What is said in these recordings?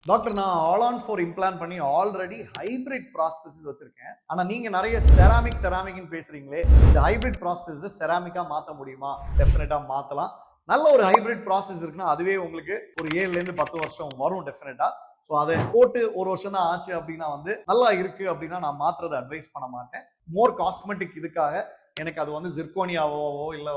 Doctor நான் all on four implant பண்ணி already hybrid ப்ராஸ்தசிஸ் வச்சிருக்கேன். ஆனா நீங்க நிறைய செராமிக்னு பேசுறீங்களே, இந்த ஹைபிரிட் ப்ராஸ்தசிஸ் செராமிக்கா மாத்த முடியுமா? டெஃபினட்டா மாத்தலாம். நல்ல ஒரு ஹைபிரிட் ப்ராசஸ் இருக்குன்னா அதுவே உங்களுக்கு ஒரு 7ல இருந்து 10 வருஷம் வரும் டெஃபினட்டா. ஸோ அதை போட்டு ஒரு வருஷம் தான் ஆச்சு அப்படின்னா நல்லா இருக்கு அப்படின்னா நான் மாத்துறதை அட்வைஸ் பண்ண மாட்டேன். மோர் காஸ்மெட்டிக் இதுக்காக எனக்கு அது ஜிர்கோனியாவோ இல்ல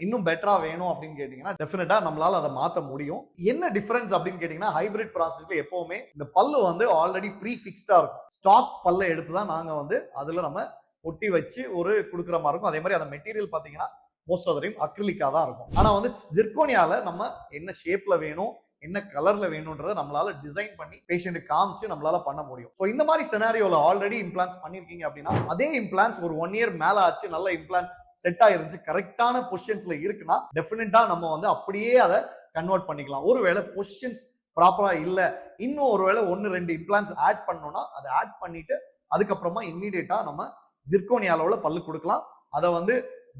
இன்னும் பெட்டரா வேணும் அப்படின்னு கேட்டீங்கன்னா டெஃபினட்டா நம்மளால அதை மாத்த முடியும். என்ன டிஃபரன்ஸ் அப்படின்னு கேட்டீங்கன்னா ஹைபிரிட் ப்ராசஸ்ல எப்பவுமே இந்த பல்லு ஆல்ரெடி ப்ரீ ஃபிக்ஸ்டா இருக்கும். ஸ்டாக் பல்ல எடுத்து தான் நாங்க அதுல நம்ம ஒட்டி வச்சு ஒரு கொடுக்குற மாதிரி இருக்கும். அதே மாதிரி அந்த மெட்டீரியல் பாத்தீங்கன்னா மோஸ்ட் ஆஃப் த டைம் அக்ரிலிக்கா தான் இருக்கும். ஆனா ஜிர்கோனியால நம்ம என்ன ஷேப்ல வேணும் என்ன கலர்ல வேணும்ன்றத நம்மளால டிசைன் பண்ணி பேஷண்ட் காமிச்சு நம்மளால பண்ண முடியும். ஸோ இந்த மாதிரி சினாரியோல ஆல்ரெடி இம்ப்ளான்ஸ் பண்ணிருக்கீங்க அப்படின்னா அதே இம்ப்ளான்ஸ் ஒரு 1 இயர் மேல ஆச்சு நல்ல இம்ப்ளான்ட் செட் ஆயிருந்துச்சு கரெக்டான பொசிஷன்ஸ்ல இருக்குன்னா டெஃபினட்டா நம்ம அப்படியே அதை கன்வெர்ட் பண்ணிக்கலாம். ஒருவேளை பொசிஷன்ஸ் ப்ராப்பரா இல்ல இன்னும் ஒருவேளை 1-2 இம்ப்ளான்ஸ் ஆட் பண்ணோம்னா அதை ஆட் பண்ணிட்டு அதுக்கப்புறமா இம்மீடியட்டா நம்ம ஜிர்கோனியால பல்லு கொடுக்கலாம். அதை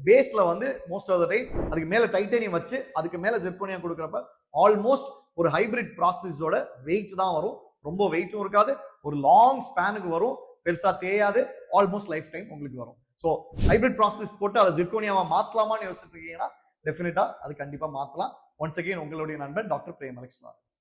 பேஸ்ல மோஸ்ட் ஆஃப் த டைம் அதுக்கு மேல டைட்டேனியம் வச்சு அதுக்கு மேல ஜிர்கோனியா கொடுக்குறப்ப ஆல்மோஸ்ட் ஒரு ஹைபிரிட் ப்ராசஸோட வெயிட் தான் வரும். ரொம்ப வெயிட்டும் இருக்காது, ஒரு லாங் ஸ்பேனுக்கு வரும், பெருசா தேயாது, ஆல்மோஸ்ட் லைஃப் டைம் உங்களுக்கு வரும். ஸோ ஹைபிரிட் ப்ராசஸ் போட்டு அதை ஜிர்கோனியாவா மாத்தலாமான்னு யோசிச்சுட்டு இருக்கீங்கன்னா டெஃபினட்டா அது கண்டிப்பா மாத்தலாம். ஒன்ஸ் அகெயின் உங்களுடைய நண்பன் டாக்டர் பிரேம் அலெக்ஸ் லாரன்ஸ்.